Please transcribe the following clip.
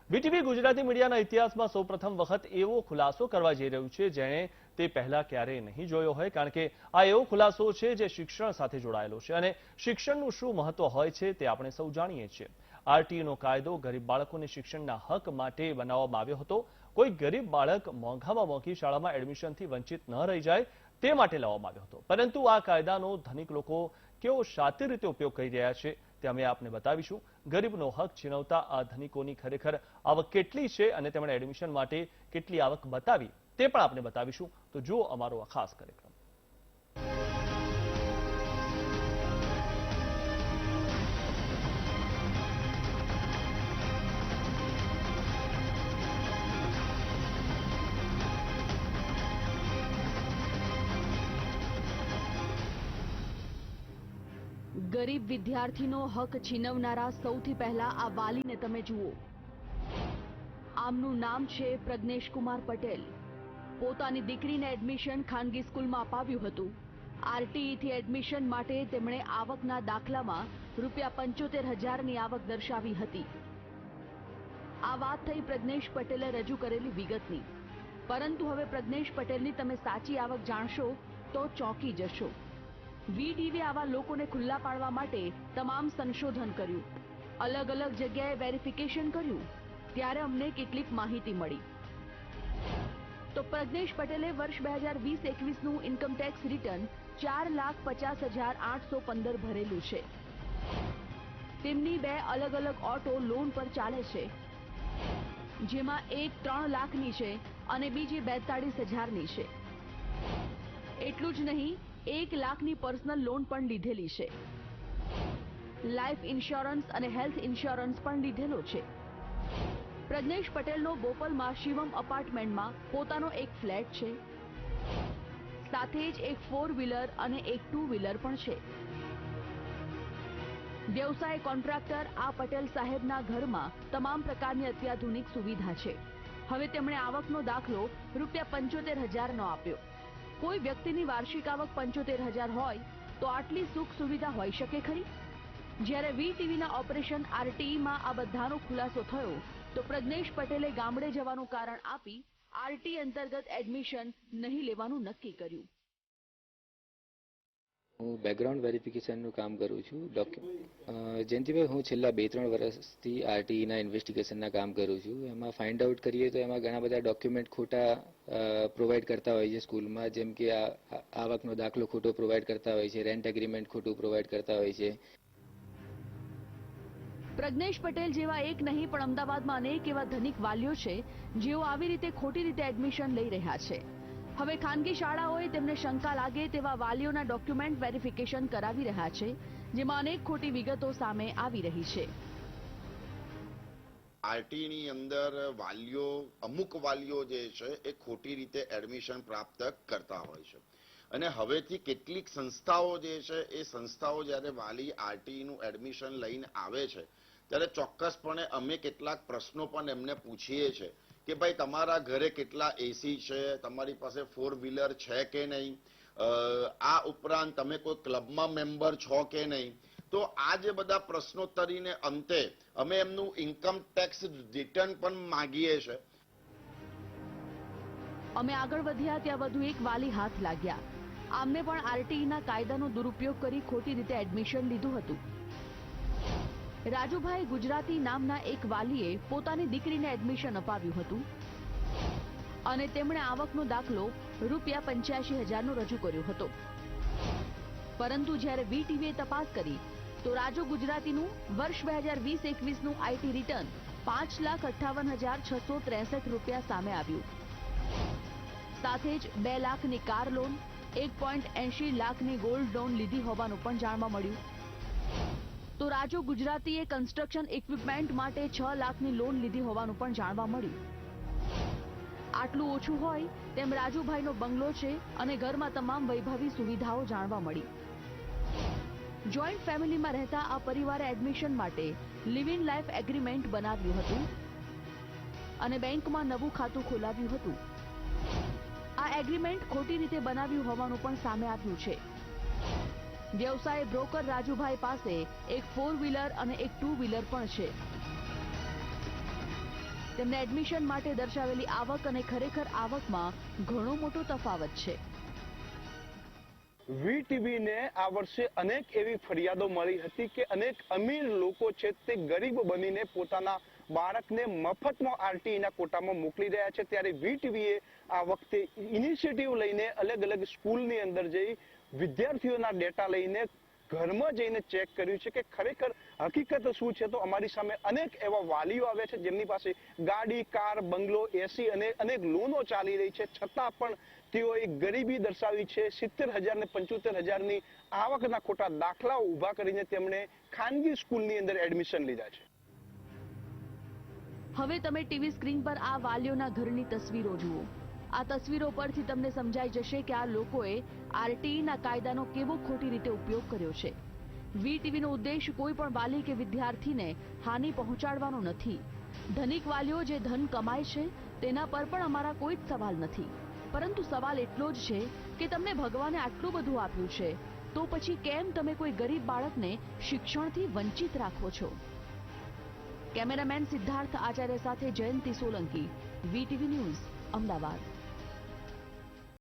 VTV Gujarati મીડિયાના ઇતિહાસમાં સૌપ્રથમ વખત એવો ખુલાસો કરવા જઈ રહ્યું છે જેણે તે પહેલા ક્યારેય નહીં જોયો હોય, કારણ કે આ એવો ખુલાસો છે જે શિક્ષણ સાથે જોડાયેલો છે અને શિક્ષણનું શું મહત્વ હોય છે તે આપણે સૌ જાણીએ છીએ. આરટીઈનો કાયદો ગરીબ બાળકોને શિક્ષણના હક માટે બનાવવામાં આવ્યો હતો. કોઈ ગરીબ બાળક મોંઘામાં મોંઘી શાળામાં એડમિશનથી વંચિત ન રહી જાય તે માટે લાવવામાં આવ્યો હતો. પરંતુ આ કાયદાનો ધનિક લોકો કેવો શાતિર રીતે ઉપયોગ કરી રહ્યા છે તે અમે આપને બતાવીશું. ગરીબનો હક છીનવતા આ ધનિકોની ખરેખર આવક કેટલી છે અને તેમણે એડમિશન માટે કેટલી આવક બતાવી તે પણ આપને બતાવીશું. તો જુઓ અમારો આ ખાસ કાર્યક્રમ. ગરીબ વિદ્યાર્થીનો હક છીનવનારા સૌથી પહેલા આ વાલીને તમે જુઓ. આમનું નામ છે પ્રજ્ઞેશ કુમાર પટેલ. પોતાની દીકરીને એડમિશન ખાનગી સ્કૂલમાં અપાવ્યું હતું. આરટીઈથી એડમિશન માટે તેમણે આવકના દાખલામાં ₹75,000ની આવક દર્શાવી હતી. આ વાત થઈ પ્રજ્ઞેશ પટેલે રજૂ કરેલી વિગતની. પરંતુ હવે પ્રજ્ઞેશ પટેલની તમે સાચી આવક જાણશો તો ચોંકી જશો. વીટીવીએ આવા લોકોને ખુલ્લા પાડવા માટે તમામ સંશોધન કર્યું, અલગ અલગ જગ્યાએ વેરિફિકેશન કર્યું. ત્યારે અમને કેટલીક માહિતી મળી. તો પ્રજ્ઞેશ પટેલે વર્ષ 2020-21નું ઇન્કમટેક્સ રિટર્ન 4,50,815 ભરેલું છે. તેમની 2 અલગ અલગ ઓટો લોન પર ચાલે છે, જેમાં એક 3 લાખની છે અને બીજી 42,000ની છે. એટલું જ નહીં, 1 લાખની પર્સનલ લોન પણ લીધેલી છે. લાઈફ ઇન્સ્યોરન્સ અને હેલ્થ ઇન્સ્યોરન્સ પણ લીધેલો છે. પ્રજ્ઞેશ પટેલનો બોપલમાં શિવમ અપાર્ટમેન્ટમાં પોતાનો એક ફ્લેટ છે. સાથે જ એક 4 વ્હીલર અને એક 2 વ્હીલર પણ છે. વ્યવસાય કોન્ટ્રાક્ટર આ પટેલ સાહેબના ઘરમાં તમામ પ્રકારની અત્યાધુનિક સુવિધા છે. હવે તેમણે આવકનો દાખલો ₹75,000નો આપ્યો. કોઈ વ્યક્તિની વાર્ષિક આવક 75,000 હોય તો આટલી સુખ સુવિધા હોઈ શકે ખરી? જ્યારે વીટીવીના ઓપરેશન આરટીઈમાં આ બધાનો ખુલાસો થયો તો પ્રજ્ઞેશ પટેલે ગામડે જવાનું કારણ આપી આરટી અંતર્ગત એડમિશન નહીં લેવાનું નક્કી કર્યું. હું બેકગ્રાઉન્ડ વેરિફિકેશનનું કામ કરું છું. જયંતિભાઈ, હું છેલ્લા 2-3 વર્ષથી આરટીઈના ઇન્વેસ્ટિગેશનના કામ કરું છું. એમાં ફાઇન્ડ આઉટ કરીએ તો એમાં ઘણા બધા ડોક્યુમેન્ટ ખોટા પ્રોવાઈડ કરતા હોય છે સ્કૂલમાં, જેમ કે આવકનો દાખલો ખોટો પ્રોવાઈડ કરતા હોય છે, રેન્ટ એગ્રીમેન્ટ ખોટું પ્રોવાઈડ કરતા હોય છે. પ્રજ્ઞેશ પટેલ જેવા એક નહીં પણ અમદાવાદમાં અનેક એવા ધનિક વાલીઓ છે જેઓ આવી રીતે ખોટી રીતે એડમિશન લઈ રહ્યા છે. હવે ખાનગી શાળાઓએ તેમને શંકા લાગે તેવા વાલીઓના ડોક્યુમેન્ટ વેરિફિકેશન કરાવી રહ્યા છે, જેમાં અનેક ખોટી વિગતો સામે આવી રહી છે. આરટીની અંદર અમુક વાલીઓ જે છે એ ખોટી રીતે એડમિશન પ્રાપ્ત કરતા હોય છે. અને હવેથી કેટલીક સંસ્થાઓ જે છે એ સંસ્થાઓ જ્યારે વાલી આરટીનું એડમિશન લઈને આવે છે ત્યારે ચોક્કસપણે અમે કેટલાક પ્રશ્નો પણ એમને પૂછીએ છીએ કે ભાઈ તમારા ઘરે કેટલા એસી છે, તમારી પાસે 4 વ્હીલર છે કે નહીં, આ ઉપરાંત તમે કોઈ ક્લબમાં મેમ્બર છો કે નહીં. તો આ જે બધા પ્રશ્નોત્તરીને અંતે અમે એમનું ઇન્કમ ટેક્સ રિટર્ન પણ માંગીએ છીએ. અમે આગળ વધ્યા ત્યાં વધુ એક વાલી હાથ લાગ્યા. આમને પણ આરટીઈના કાયદાનો દુરુપયોગ કરી ખોટી રીતે એડમિશન લીધું હતું. રાજુભાઈ ગુજરાતી નામના એક વાલીએ પોતાની દીકરીને એડમિશન અપાવ્યું હતું અને તેમણે આવકનો દાખલો ₹85,000નો રજૂ કર્યો હતો. પરંતુ જ્યારે વીટીવીએ તપાસ કરી તો રાજુ ગુજરાતીનું વર્ષ 2020-21નું આઈટી રિટર્ન ₹5,58,663 સામે આવ્યું. સાથે જ 2 લાખની કાર લોન, 1.80 લાખની ગોલ્ડ લોન લીધી હોવાનું પણ જાણવા મળ્યું. તો રાજુ ગુજરાતીએ કન્સ્ટ્રક્શન ઇક્વિપમેન્ટ માટે 6 લાખની લોન લીધી હોવાનું પણ જાણવા મળ્યું. આટલું ઓછું હોય તેમ રાજુભાઈનો બંગલો છે અને ઘરમાં તમામ વૈભવી સુવિધાઓ જાણવા મળી. જોઈન્ટ ફેમિલીમાં રહેતા આ પરિવારે એડમિશન માટે લિવ ઇન લાઈફ એગ્રીમેન્ટ બનાવ્યું હતું અને બેંકમાં નવું ખાતું ખોલાવ્યું હતું. આ એગ્રીમેન્ટ ખોટી રીતે બનાવ્યું હોવાનું પણ સામે આવ્યું છે. વ્યવસાય બ્રોકર રાજુભાઈ પાસે એક 4 વ્હીલર અને એક 2 વ્હીલર પણ છે. તેમને એડમિશન માટે દર્શાવેલી આવક અને ખરેખર આવકમાં ઘણો મોટો તફાવત છે. વીટીવીને આ વર્ષે અનેક એવી ફરિયાદો મળી હતી કે અનેક અમીર લોકો છે તે ગરીબ બનીને પોતાના બાળકને મફતમાં આરટીઈના કોટામાં મોકલી રહ્યા છે. ત્યારે વીટીવીએ આ વખતે ઇનિશિયેટિવ લઈને અલગ અલગ સ્કૂલની અંદર જઈ વિદ્યાર્થીઓના ડેટા લઈને ઘરમાં જઈને ચેક કર્યું છે કે ખરેખર હકીકત શું છે. તો અમારી સામે અનેક એવા વાલીઓ આવ્યા છે જેમની પાસે ગાડી, કાર, બંગલો, એસી અને અનેક લોનો ચાલી રહી છે, છતાં પણ તેઓએ ગરીબી દર્શાવી છે. 70,000 ને 75,000ની આવકના ખોટા દાખલાઓ ઊભા કરીને તેમણે ખાનગી સ્કૂલની અંદર એડમિશન લીધા છે. હવે તમે ટીવી સ્ક્રીન પર આ વાલીઓના ઘરની તસવીરો જુઓ. આ તસવીરો પરથી તમને સમજાઈ જશે કે આ લોકોએ આરટીઈના કાયદાનો કેવો ખોટી રીતે ઉપયોગ કર્યો છે. વીટીવીનો ઉદ્દેશ કોઈ પણ વાલી કે વિદ્યાર્થીને હાનિ પહોંચાડવાનો નથી. ધનિક વાલીઓ જે ધન કમાય છે તેના પર પણ અમારા કોઈ જ સવાલ નથી, પરંતુ સવાલ એટલો જ છે કે તમને ભગવાને આટલું બધું આપ્યું છે તો પછી કેમ તમે કોઈ ગરીબ બાળકને શિક્ષણથી વંચિત રાખો છો. કેમેરામેન સિદ્ધાર્થ આચાર્ય સાથે જયંતિ સોલંકી, વીટીવી ન્યૂઝ, અમદાવાદ.